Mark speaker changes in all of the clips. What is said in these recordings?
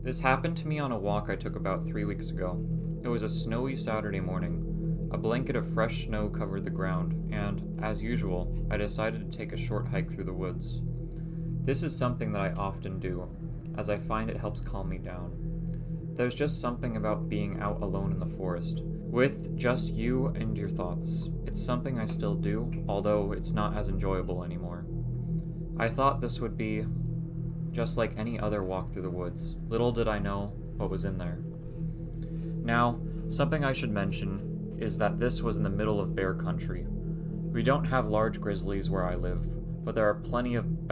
Speaker 1: This happened to me on a walk I took about 3 weeks ago. It was a snowy Saturday morning. A blanket of fresh snow covered the ground, and, as usual, I decided to take a short hike through the woods. This is something that I often do, as I find it helps calm me down. There's just something about being out alone in the forest, with just you and your thoughts. It's something I still do, although it's not as enjoyable anymore. I thought this would be just like any other walk through the woods. Little did I know what was in there. Now, something I should mention is that this was in the middle of bear country. We don't have large grizzlies where I live, but there are plenty of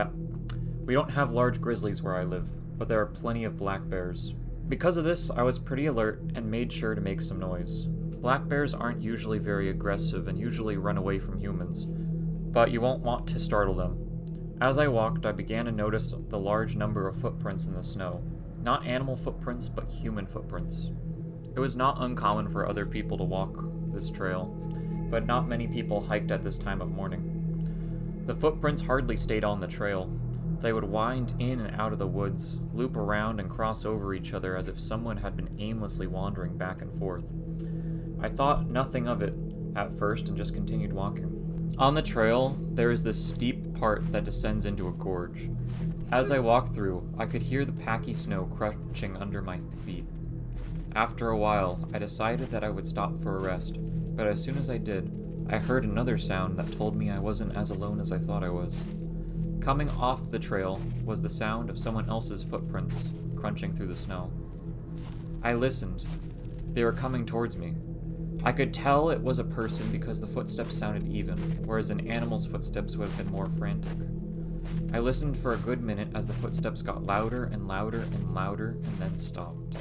Speaker 1: black bears. Because of this, I was pretty alert and made sure to make some noise. Black bears aren't usually very aggressive and usually run away from humans, but you won't want to startle them. As I walked, I began to notice the large number of footprints in the snow. Not animal footprints, but human footprints. It was not uncommon for other people to walk this trail, but not many people hiked at this time of morning. The footprints hardly stayed on the trail. They would wind in and out of the woods, loop around and cross over each other as if someone had been aimlessly wandering back and forth. I thought nothing of it at first and just continued walking. On the trail, there is this steep part that descends into a gorge. As I walked through, I could hear the packy snow crunching under my feet. After a while, I decided that I would stop for a rest, but as soon as I did, I heard another sound that told me I wasn't as alone as I thought I was. Coming off the trail was the sound of someone else's footprints crunching through the snow. I listened. They were coming towards me. I could tell it was a person because the footsteps sounded even, whereas an animal's footsteps would have been more frantic. I listened for a good minute as the footsteps got louder and louder and louder and then stopped.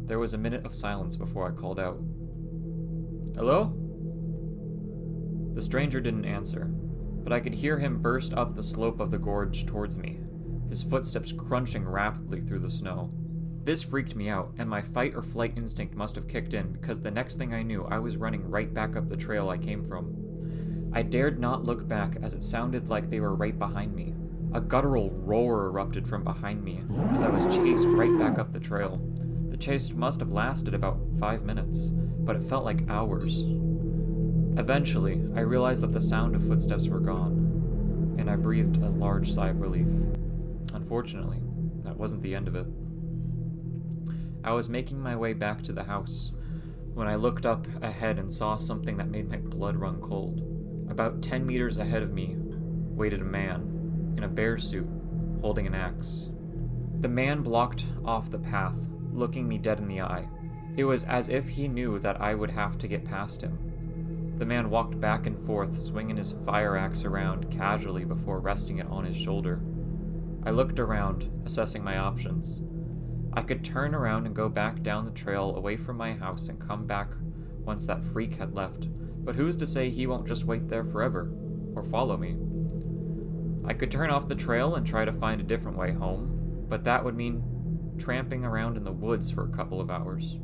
Speaker 1: There was a minute of silence before I called out, "Hello?" The stranger didn't answer, but I could hear him burst up the slope of the gorge towards me, his footsteps crunching rapidly through the snow. This freaked me out, and my fight or flight instinct must have kicked in because the next thing I knew, I was running right back up the trail I came from. I dared not look back as it sounded like they were right behind me. A guttural roar erupted from behind me as I was chased right back up the trail. The chase must have lasted about 5 minutes, but it felt like hours. Eventually, I realized that the sound of footsteps were gone, and I breathed a large sigh of relief. Unfortunately, that wasn't the end of it. I was making my way back to the house when I looked up ahead and saw something that made my blood run cold. About 10 meters ahead of me waited a man in a bear suit holding an axe. The man blocked off the path, looking me dead in the eye. It was as if he knew that I would have to get past him. The man walked back and forth, swinging his fire axe around casually before resting it on his shoulder. I looked around, assessing my options. I could turn around and go back down the trail away from my house and come back once that freak had left, but who's to say he won't just wait there forever, or follow me? I could turn off the trail and try to find a different way home, but that would mean tramping around in the woods for a couple of hours.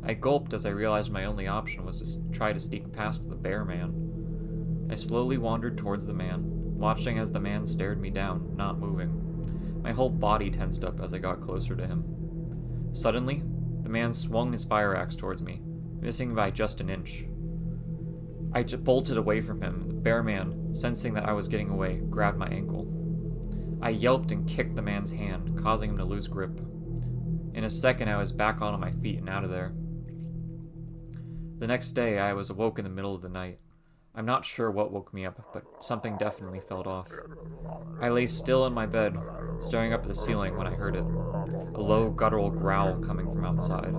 Speaker 1: I gulped as I realized my only option was to try to sneak past the bear man. I slowly wandered towards the man, watching as the man stared me down, not moving. My whole body tensed up as I got closer to him. Suddenly, the man swung his fire axe towards me, missing by just an inch. I bolted away from him. The bear man, sensing that I was getting away, grabbed my ankle. I yelped and kicked the man's hand, causing him to lose grip. In a second, I was back onto my feet and out of there. The next day, I was awoke in the middle of the night. I'm not sure what woke me up, but something definitely felt off. I lay still in my bed, staring up at the ceiling when I heard it, a low guttural growl coming from outside.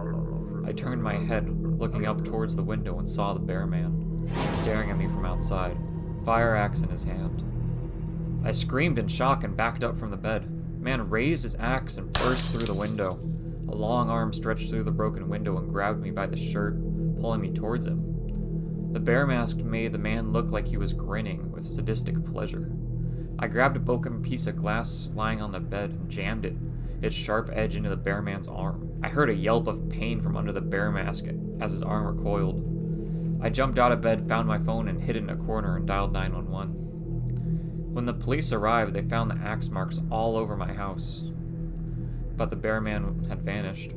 Speaker 1: I turned my head, looking up towards the window, and saw the bear man, staring at me from outside, fire axe in his hand. I screamed in shock and backed up from the bed. The man raised his axe and burst through the window. A long arm stretched through the broken window and grabbed me by the shirt, pulling me towards him. The bear mask made the man look like he was grinning with sadistic pleasure. I grabbed a broken piece of glass lying on the bed and jammed it, its sharp edge into the bear man's arm. I heard a yelp of pain from under the bear mask as his arm recoiled. I jumped out of bed, found my phone, and hid it in a corner and dialed 911. When the police arrived, they found the axe marks all over my house. but the bear man had vanished.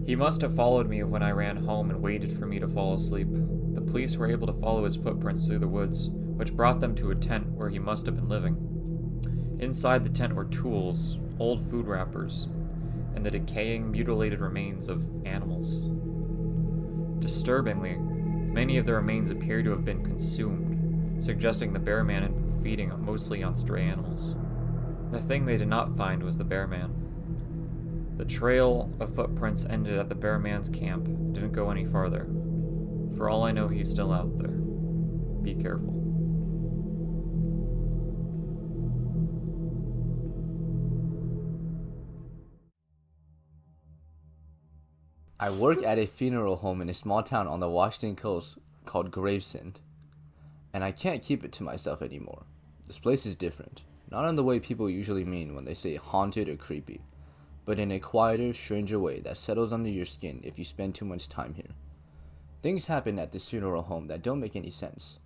Speaker 1: He must have followed me when I ran home and waited for me to fall asleep. The police were able to follow his footprints through the woods, which brought them to a tent where he must have been living. Inside the tent were tools, old food wrappers, and the decaying, mutilated remains of animals. Disturbingly, many of the remains appear to have been consumed, suggesting the bear man had been feeding mostly on stray animals. The thing they did not find was the bear man. The trail of footprints ended at the bear man's camp and didn't go any farther. For all I know, he's still out there. Be careful.
Speaker 2: I work at a funeral home in a small town on the Washington coast called Gravesend, and I can't keep it to myself anymore. This place is different, not in the way people usually mean when they say haunted or creepy, but in a quieter, stranger way that settles under your skin if you spend too much time here. Things happen at this funeral home that don't make any sense.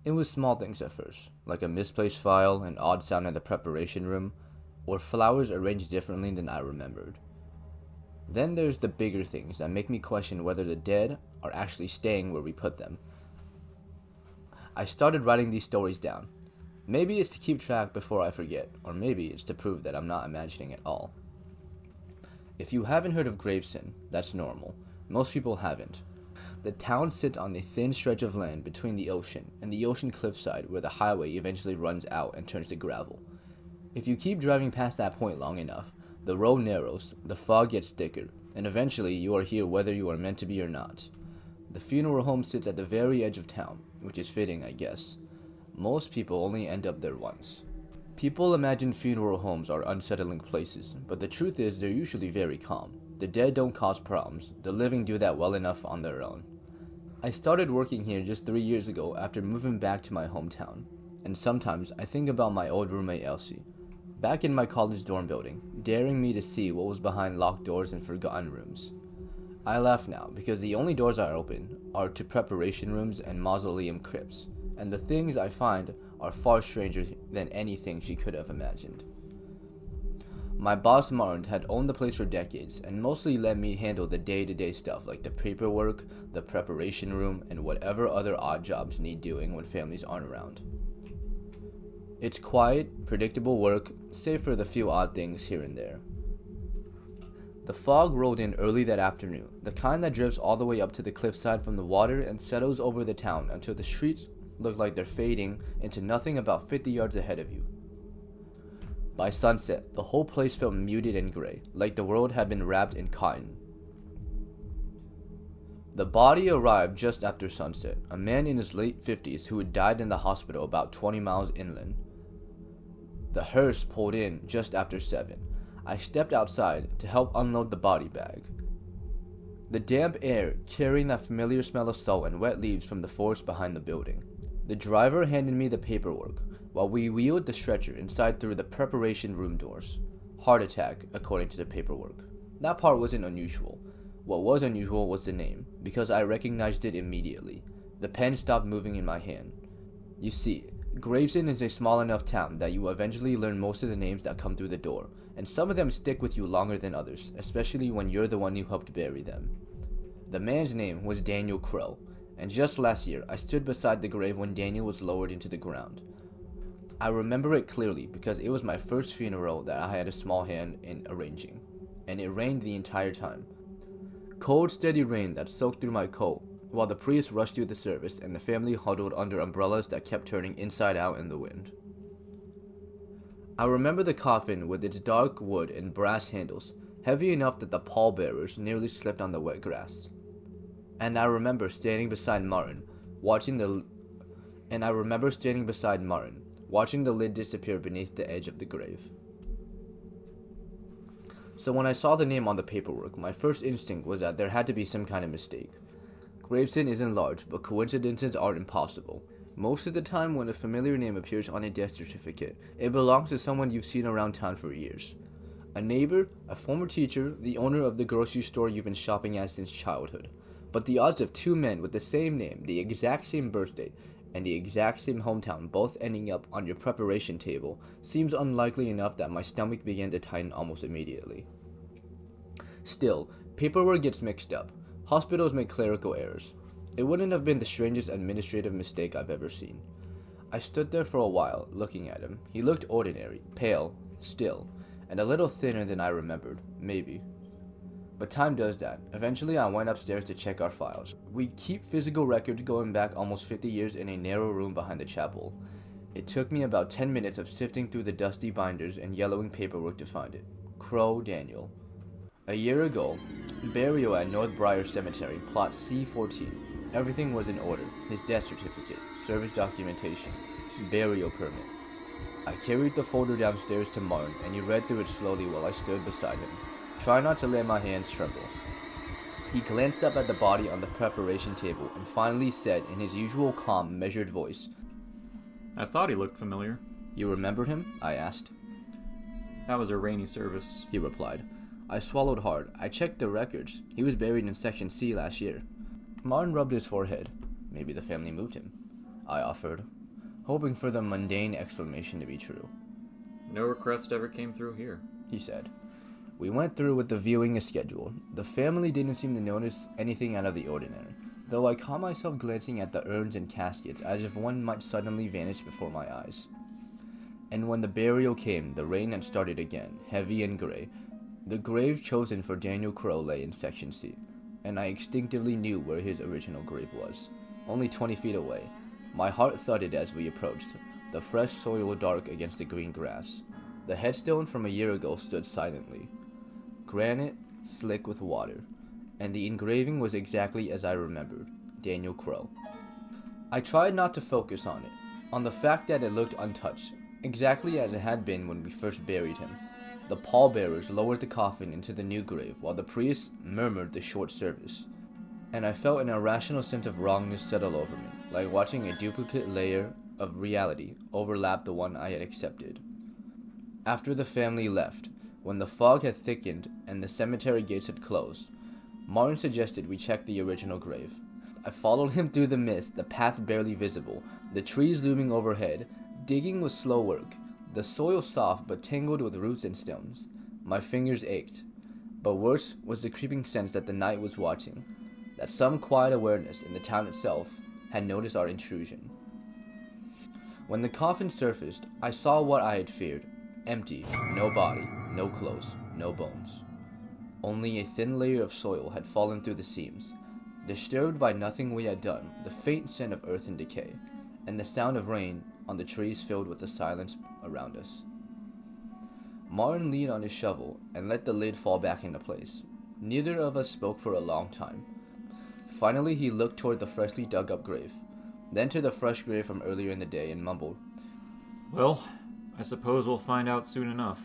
Speaker 2: It was small things at first, like a misplaced file, an odd sound in the preparation room, or flowers arranged differently than I remembered. Then there's the bigger things that make me question whether the dead are actually staying where we put them. I started writing these stories down. Maybe it's to keep track before I forget, or maybe it's to prove that I'm not imagining it all. If you haven't heard of Gravesend, that's normal. Most people haven't. The town sits on a thin stretch of land between the ocean and the ocean cliffside where the highway eventually runs out and turns to gravel. If you keep driving past that point long enough, the road narrows, the fog gets thicker, and eventually you are here whether you are meant to be or not. The funeral home sits at the very edge of town, which is fitting, I guess. Most people only end up there once. People imagine funeral homes are unsettling places, but the truth is they're usually very calm. The dead don't cause problems, the living do that well enough on their own. I started working here just 3 years ago after moving back to my hometown, and sometimes I think about my old roommate Elsie, back in my college dorm building, daring me to see what was behind locked doors and forgotten rooms. I laugh now because the only doors I open are to preparation rooms and mausoleum crypts, and the things I find are far stranger than anything she could have imagined. My boss Martin had owned the place for decades and mostly let me handle the day-to-day stuff like the paperwork, the preparation room, and whatever other odd jobs need doing when families aren't around. It's quiet, predictable work, save for the few odd things here and there. The fog rolled in early that afternoon, the kind that drifts all the way up to the cliffside from the water and settles over the town until the streets look like they're fading into nothing about 50 yards ahead of you. By sunset, the whole place felt muted and gray, like the world had been wrapped in cotton. The body arrived just after sunset, a man in his late 50s who had died in the hospital about 20 miles inland. The hearse pulled in just after 7. I stepped outside to help unload the body bag. The damp air carrying that familiar smell of salt and wet leaves from the forest behind the building. The driver handed me the paperwork while we wheeled the stretcher inside through the preparation room doors. Heart attack, according to the paperwork. That part wasn't unusual. What was unusual was the name, because I recognized it immediately. The pen stopped moving in my hand. You see, Gravesend is a small enough town that you will eventually learn most of the names that come through the door, and some of them stick with you longer than others, especially when you're the one who helped bury them. The man's name was Daniel Crow, and just last year I stood beside the grave when Daniel was lowered into the ground. I remember it clearly because it was my first funeral that I had a small hand in arranging, and it rained the entire time. Cold, steady rain that soaked through my coat, while the priest rushed through the service and the family huddled under umbrellas that kept turning inside out in the wind. I remember the coffin with its dark wood and brass handles, heavy enough that the pallbearers nearly slipped on the wet grass. And I remember standing beside Martin, watching the lid disappear beneath the edge of the grave. So when I saw the name on the paperwork, my first instinct was that there had to be some kind of mistake. Gravesend isn't large, but coincidences aren't impossible. Most of the time when a familiar name appears on a death certificate, it belongs to someone you've seen around town for years. A neighbor, a former teacher, the owner of the grocery store you've been shopping at since childhood. But the odds of two men with the same name, the exact same birthday, and the exact same hometown both ending up on your preparation table seems unlikely enough that my stomach began to tighten almost immediately. Still, paperwork gets mixed up. Hospitals make clerical errors. It wouldn't have been the strangest administrative mistake I've ever seen. I stood there for a while, looking at him. He looked ordinary, pale, still, and a little thinner than I remembered, maybe. But time does that. Eventually, I went upstairs to check our files. We keep physical records going back almost 50 years in a narrow room behind the chapel. It took me about 10 minutes of sifting through the dusty binders and yellowing paperwork to find it. Crow Daniel. A year ago, burial at North Briar Cemetery, plot C14. Everything was in order. His death certificate, service documentation, burial permit. I carried the folder downstairs to Martin, and he read through it slowly while I stood beside him. Try not to let my hands tremble. He glanced up at the body on the preparation table and finally said in his usual calm, measured voice,
Speaker 1: I thought he looked familiar.
Speaker 2: You remember him? I asked.
Speaker 1: That was a rainy service,
Speaker 2: he replied. I swallowed hard. I checked the records. He was buried in Section C last year. Martin rubbed his forehead. Maybe the family moved him, I offered, hoping for the mundane explanation to be true.
Speaker 1: No request ever came through here,
Speaker 2: he said. We went through with the viewing as scheduled. The family didn't seem to notice anything out of the ordinary, though I caught myself glancing at the urns and caskets as if one might suddenly vanish before my eyes. And when the burial came, the rain had started again, heavy and gray. The grave chosen for Daniel Crow lay in Section C, and I instinctively knew where his original grave was, only 20 feet away. My heart thudded as we approached, the fresh soil dark against the green grass. The headstone from a year ago stood silently, granite slick with water, and the engraving was exactly as I remembered, Daniel Crow. I tried not to focus on it, on the fact that it looked untouched, exactly as it had been when we first buried him. The pallbearers lowered the coffin into the new grave while the priest murmured the short service, and I felt an irrational sense of wrongness settle over me, like watching a duplicate layer of reality overlap the one I had accepted. After the family left, when the fog had thickened and the cemetery gates had closed, Martin suggested we check the original grave. I followed him through the mist, the path barely visible, the trees looming overhead. Digging was slow work, the soil soft but tangled with roots and stones. My fingers ached, but worse was the creeping sense that the night was watching, that some quiet awareness in the town itself had noticed our intrusion. When the coffin surfaced, I saw what I had feared. Empty, no body, no clothes, no bones. Only a thin layer of soil had fallen through the seams. Disturbed by nothing we had done, the faint scent of earth and decay, and the sound of rain on the trees filled with the silence around us. Martin leaned on his shovel and let the lid fall back into place. Neither of us spoke for a long time. Finally, he looked toward the freshly dug up grave, then to the fresh grave from earlier in the day and mumbled,
Speaker 1: Well, I suppose we'll find out soon enough.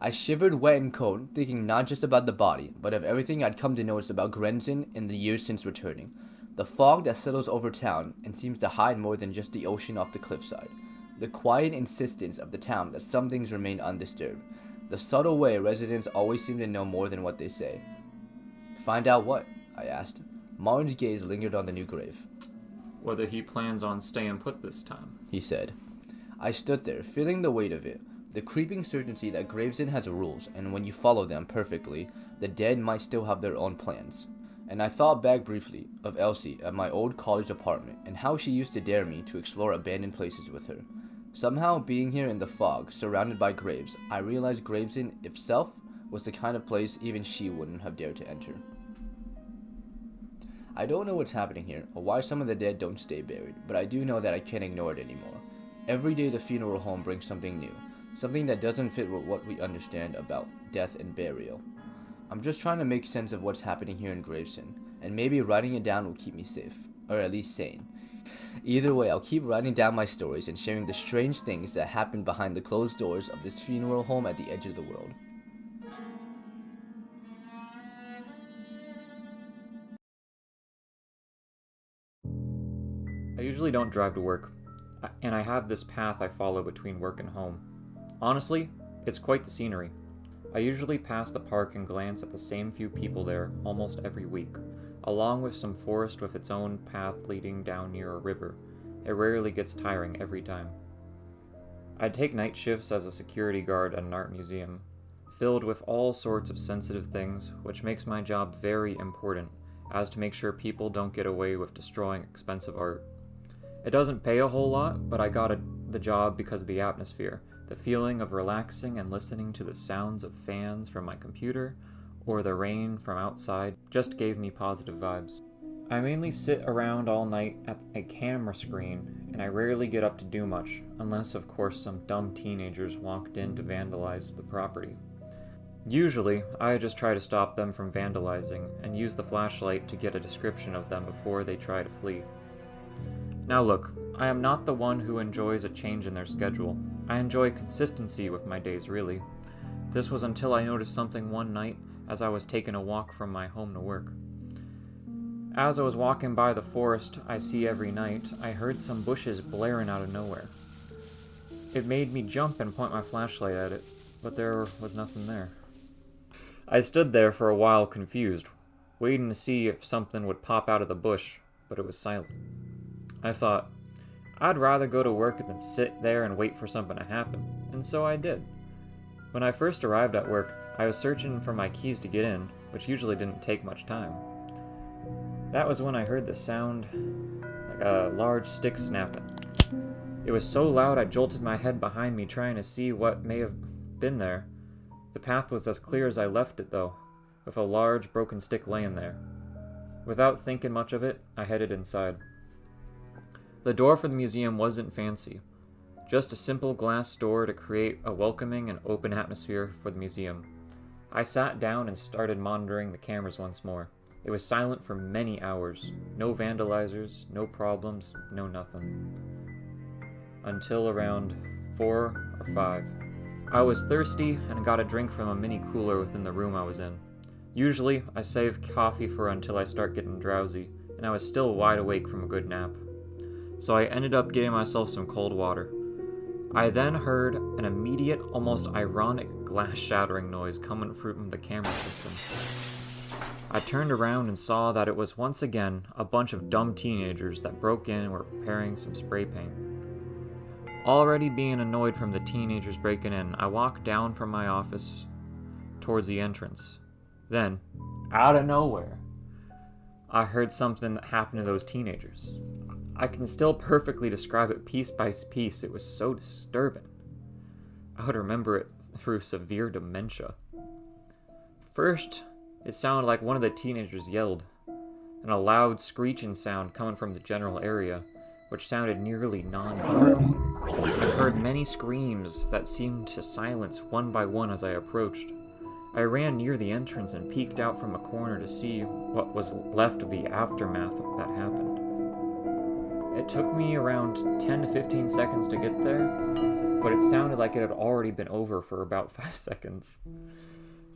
Speaker 2: I shivered wet and cold, thinking not just about the body, but of everything I'd come to notice about Grenzen in the years since returning. The fog that settles over town and seems to hide more than just the ocean off the cliffside. The quiet insistence of the town that some things remain undisturbed. The subtle way residents always seem to know more than what they say. Find out what? I asked. Martin's gaze lingered on the new grave.
Speaker 1: Whether he plans on staying put this time,
Speaker 2: he said. I stood there, feeling the weight of it. The creeping certainty that Gravesend has rules, and when you follow them perfectly, the dead might still have their own plans. And I thought back briefly of Elsie at my old college apartment, and how she used to dare me to explore abandoned places with her. Somehow, being here in the fog, surrounded by graves, I realized Gravesend itself was the kind of place even she wouldn't have dared to enter. I don't know what's happening here, or why some of the dead don't stay buried, but I do know that I can't ignore it anymore. Every day the funeral home brings something new. Something that doesn't fit with what we understand about death and burial. I'm just trying to make sense of what's happening here in Gravesend, and maybe writing it down will keep me safe, or at least sane. Either way, I'll keep writing down my stories and sharing the strange things that happen behind the closed doors of this funeral home at the edge of the world.
Speaker 1: I usually don't drive to work, and I have this path I follow between work and home. Honestly, it's quite the scenery. I usually pass the park and glance at the same few people there almost every week, along with some forest with its own path leading down near a river. It rarely gets tiring every time. I'd take night shifts as a security guard at an art museum. filled with all sorts of sensitive things, which makes my job very important, as to make sure people don't get away with destroying expensive art. It doesn't pay a whole lot, but I got the job because of the atmosphere, the feeling of relaxing and listening to the sounds of fans from my computer, or the rain from outside, just gave me positive vibes. I mainly sit around all night at a camera screen, and I rarely get up to do much, unless of course some dumb teenagers walked in to vandalize the property. Usually, I just try to stop them from vandalizing, and use the flashlight to get a description of them before they try to flee. Now look, I am not the one who enjoys a change in their schedule. I enjoy consistency with my days, really. This was until I noticed something one night as I was taking a walk from my home to work. As I was walking by the forest I see every night, I heard some bushes blaring out of nowhere. It made me jump and point my flashlight at it, but there was nothing there. I stood there for a while confused, waiting to see if something would pop out of the bush, but it was silent. I thought, I'd rather go to work than sit there and wait for something to happen, and so I did. When I first arrived at work, I was searching for my keys to get in, which usually didn't take much time. That was when I heard the sound like a large stick snapping. It was so loud I jolted my head behind me trying to see what may have been there. The path was as clear as I left it, though, with a large broken stick laying there. Without thinking much of it, I headed inside. The door for the museum wasn't fancy, just a simple glass door to create a welcoming and open atmosphere for the museum. I sat down and started monitoring the cameras once more. It was silent for many hours. No vandalizers, no problems, no nothing. Until around 4 or 5. I was thirsty and got a drink from a mini cooler within the room I was in. Usually, I save coffee for until I start getting drowsy, and I was still wide awake from a good nap. So I ended up getting myself some cold water. I then heard an immediate, almost ironic glass shattering noise coming from the camera system. I turned around and saw that it was once again a bunch of dumb teenagers that broke in and were preparing some spray paint. Already being annoyed from the teenagers breaking in, I walked down from my office towards the entrance. Then, out of nowhere, I heard something happen to those teenagers. I can still perfectly describe it piece by piece. It was so disturbing. I would remember it through severe dementia. First, it sounded like one of the teenagers yelled, and a loud screeching sound coming from the general area, which sounded nearly non-human. I heard many screams that seemed to silence one by one as I approached. I ran near the entrance and peeked out from a corner to see what was left of the aftermath that happened. It took me around 10 to 15 seconds to get there, but it sounded like it had already been over for about 5 seconds.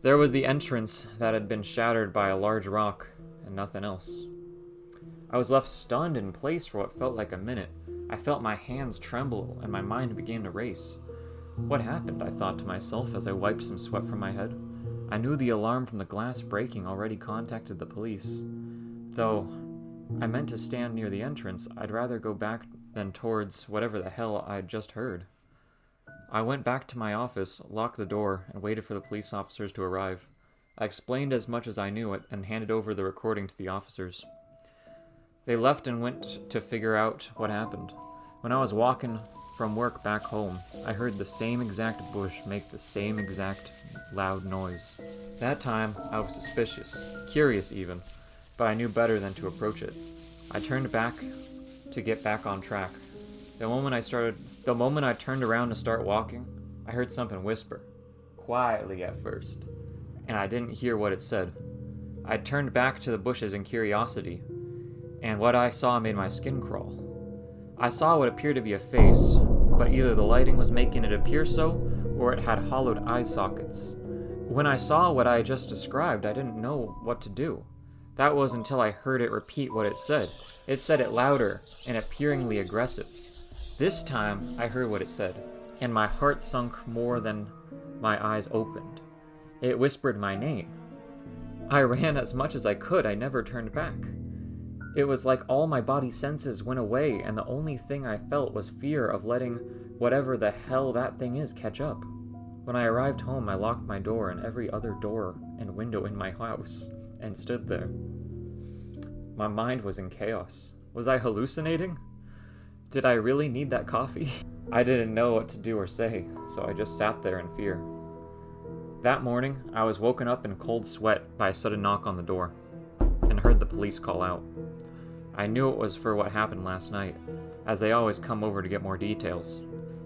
Speaker 1: There was the entrance that had been shattered by a large rock, and nothing else. I was left stunned in place for what felt like a minute. I felt my hands tremble, and my mind began to race. What happened, I thought to myself as I wiped some sweat from my head. I knew the alarm from the glass breaking already contacted the police. Though I meant to stand near the entrance, I'd rather go back than towards whatever the hell I'd just heard. I went back to my office, locked the door, and waited for the police officers to arrive. I explained as much as I knew it and handed over the recording to the officers. They left and went to figure out what happened. When I was walking from work back home, I heard the same exact bush make the same exact loud noise. That time, I was suspicious, curious even, but I knew better than to approach it. I turned back to get back on track. The moment I turned around to start walking, I heard something whisper, quietly at first, and I didn't hear what it said. I turned back to the bushes in curiosity, and what I saw made my skin crawl. I saw what appeared to be a face, but either the lighting was making it appear so, or it had hollowed eye sockets. When I saw what I just described, I didn't know what to do. That was until I heard it repeat what it said. It said it louder and appearingly aggressive. This time, I heard what it said, and my heart sunk more than my eyes opened. It whispered my name. I ran as much as I could. I never turned back. It was like all my body senses went away, and the only thing I felt was fear of letting whatever the hell that thing is catch up. When I arrived home, I locked my door and every other door and window in my house and stood there. My mind was in chaos. Was I hallucinating? Did I really need that coffee? I didn't know what to do or say, so I just sat there in fear. That morning, I was woken up in a cold sweat by a sudden knock on the door, and heard the police call out. I knew it was for what happened last night, as they always come over to get more details.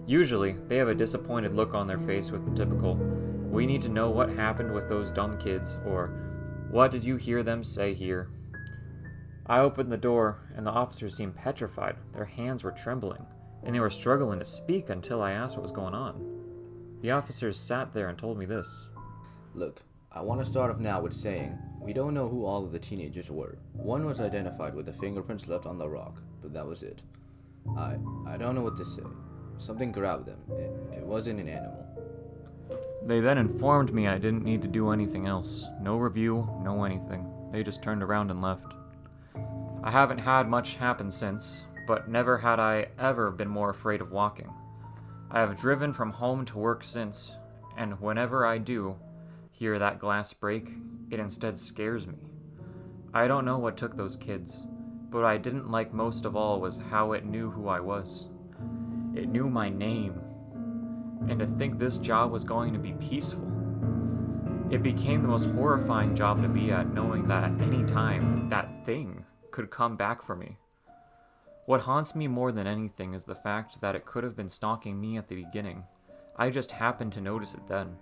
Speaker 1: Usually, they have a disappointed look on their face with the typical, "We need to know what happened with those dumb kids," or "What did you hear them say here?" I opened the door, and the officers seemed petrified. Their hands were trembling, and they were struggling to speak until I asked what was going on. The officers sat there and told me this.
Speaker 2: Look, I want to start off now with saying, we don't know who all of the teenagers were. One was identified with the fingerprints left on the rock, but that was it. I don't know what to say. Something grabbed them. It wasn't an animal.
Speaker 1: They then informed me I didn't need to do anything else. No review, no anything. They just turned around and left. I haven't had much happen since, but never had I ever been more afraid of walking. I have driven from home to work since, and whenever I do hear that glass break, it instead scares me. I don't know what took those kids, but what I didn't like most of all was how it knew who I was. It knew my name, and to think this job was going to be peaceful. It became the most horrifying job to be at, knowing that at any time, that thing could come back for me. What haunts me more than anything is the fact that it could have been stalking me at the beginning. I just happened to notice it then.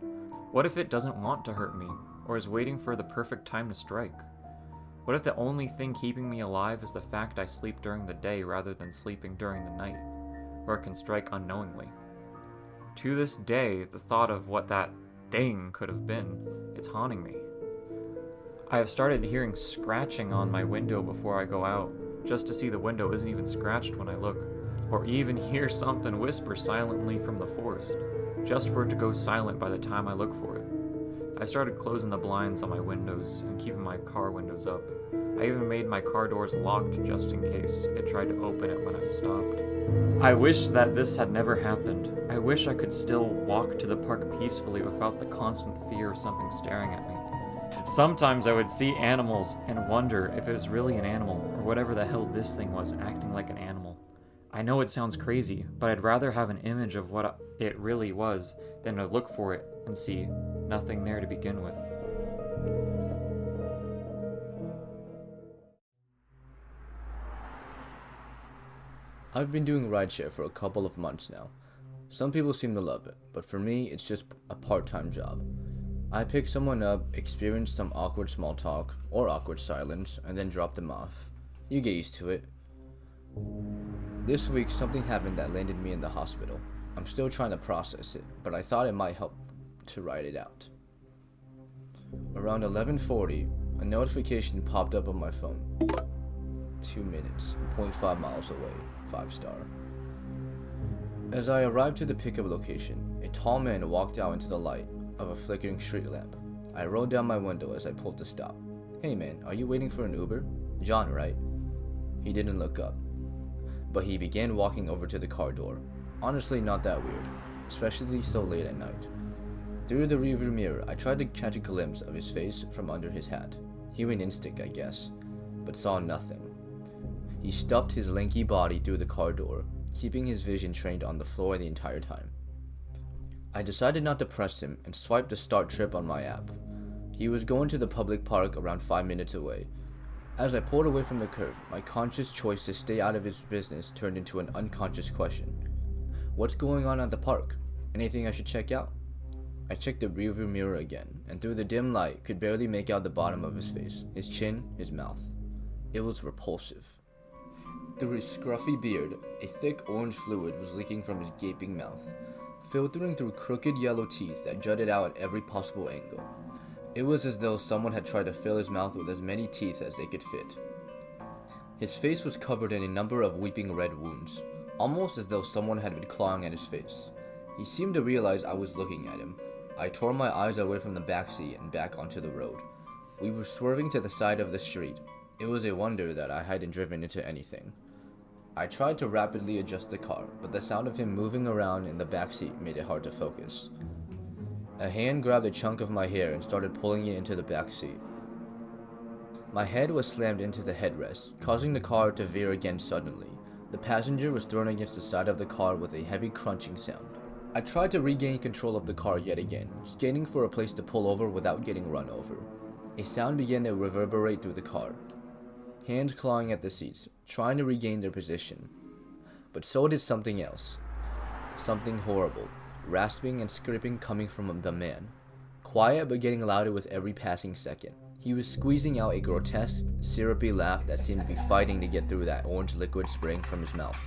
Speaker 1: What if it doesn't want to hurt me, or is waiting for the perfect time to strike? What if the only thing keeping me alive is the fact I sleep during the day rather than sleeping during the night, where it can strike unknowingly? To this day, the thought of what that thing could have been, it's haunting me. I have started hearing scratching on my window before I go out, just to see the window isn't even scratched when I look, or even hear something whisper silently from the forest, just for it to go silent by the time I look for it. I started closing the blinds on my windows and keeping my car windows up. I even made my car doors locked just in case it tried to open it when I stopped. I wish that this had never happened. I wish I could still walk to the park peacefully without the constant fear of something staring at me. Sometimes I would see animals and wonder if it was really an animal, or whatever the hell this thing was, acting like an animal. I know it sounds crazy, but I'd rather have an image of what it really was than to look for it and see nothing there to begin with.
Speaker 2: I've been doing rideshare for a couple of months now. Some people seem to love it, but for me, it's just a part-time job. I pick someone up, experience some awkward small talk, or awkward silence, and then drop them off. You get used to it. This week, something happened that landed me in the hospital. I'm still trying to process it, but I thought it might help to write it out. Around 11:40, a notification popped up on my phone. 2 minutes, 0.5 miles away, 5-star. As I arrived to the pickup location, a tall man walked out into the light of a flickering street lamp. I rolled down my window as I pulled to stop. "Hey man, are you waiting for an Uber? John, right?" He didn't look up, but he began walking over to the car door. Honestly, not that weird, especially so late at night. Through the rearview mirror, I tried to catch a glimpse of his face from under his hat. Human instinct, I guess, but saw nothing. He stuffed his lanky body through the car door, keeping his vision trained on the floor the entire time. I decided not to press him and swiped the start trip on my app. He was going to the public park around 5 minutes away. As I pulled away from the curve, my conscious choice to stay out of his business turned into an unconscious question. What's going on at the park? Anything I should check out? I checked the rearview mirror again, and through the dim light, could barely make out the bottom of his face, his chin, his mouth. It was repulsive. Through his scruffy beard, a thick orange fluid was leaking from his gaping mouth, filtering through crooked yellow teeth that jutted out at every possible angle. It was as though someone had tried to fill his mouth with as many teeth as they could fit. His face was covered in a number of weeping red wounds, almost as though someone had been clawing at his face. He seemed to realize I was looking at him. I tore my eyes away from the backseat and back onto the road. We were swerving to the side of the street. It was a wonder that I hadn't driven into anything. I tried to rapidly adjust the car, but the sound of him moving around in the backseat made it hard to focus. A hand grabbed a chunk of my hair and started pulling it into the back seat. My head was slammed into the headrest, causing the car to veer again suddenly. The passenger was thrown against the side of the car with a heavy crunching sound. I tried to regain control of the car yet again, scanning for a place to pull over without getting run over. A sound began to reverberate through the car. Hands clawing at the seats, trying to regain their position. But so did something else. Something horrible, rasping and scraping coming from the man. Quiet but getting louder with every passing second. He was squeezing out a grotesque, syrupy laugh that seemed to be fighting to get through that orange liquid spraying from his mouth.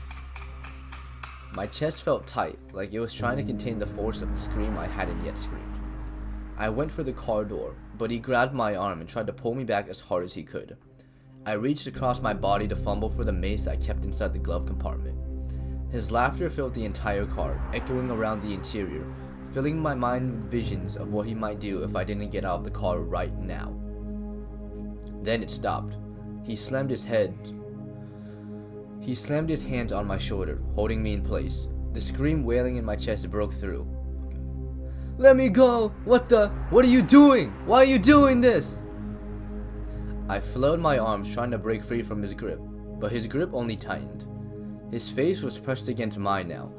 Speaker 2: My chest felt tight, like it was trying to contain the force of the scream I hadn't yet screamed. I went for the car door, but he grabbed my arm and tried to pull me back as hard as he could. I reached across my body to fumble for the mace I kept inside the glove compartment. His laughter filled the entire car, echoing around the interior, filling my mind with visions of what he might do if I didn't get out of the car right now. Then it stopped. He slammed his hands on my shoulder, holding me in place. The scream wailing in my chest broke through. "Let me go! What are you doing? Why are you doing this?" I flailed my arms trying to break free from his grip, but his grip only tightened. His face was pressed against mine now,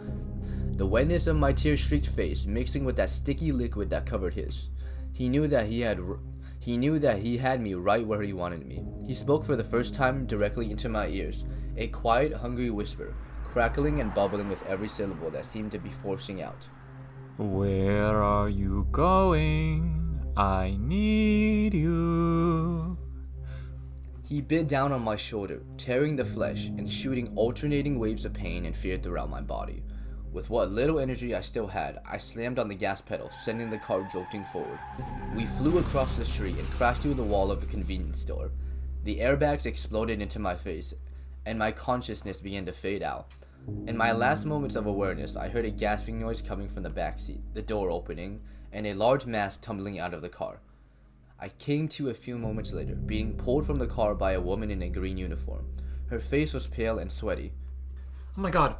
Speaker 2: the wetness of my tear-streaked face mixing with that sticky liquid that covered his. He knew that he had me right where he wanted me. He spoke for the first time directly into my ears, a quiet, hungry whisper, crackling and bubbling with every syllable that seemed to be forcing out.
Speaker 1: "Where are you going? I need you."
Speaker 2: He bit down on my shoulder, tearing the flesh and shooting alternating waves of pain and fear throughout my body. With what little energy I still had, I slammed on the gas pedal, sending the car jolting forward. We flew across the street and crashed through the wall of a convenience store. The airbags exploded into my face, and my consciousness began to fade out. In my last moments of awareness, I heard a gasping noise coming from the backseat, the door opening, and a large mass tumbling out of the car. I came to a few moments later, being pulled from the car by a woman in a green uniform. Her face was pale and sweaty.
Speaker 1: Oh my god,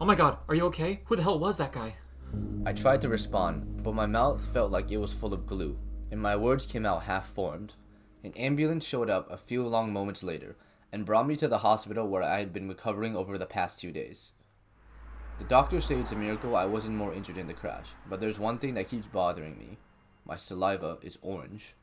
Speaker 1: are you okay? Who the hell was that guy?
Speaker 2: I tried to respond, but my mouth felt like it was full of glue, and my words came out half-formed. An ambulance showed up a few long moments later, and brought me to the hospital where I had been recovering over the past 2 days. The doctors say it's a miracle I wasn't more injured in the crash, but there's one thing that keeps bothering me. My saliva is orange.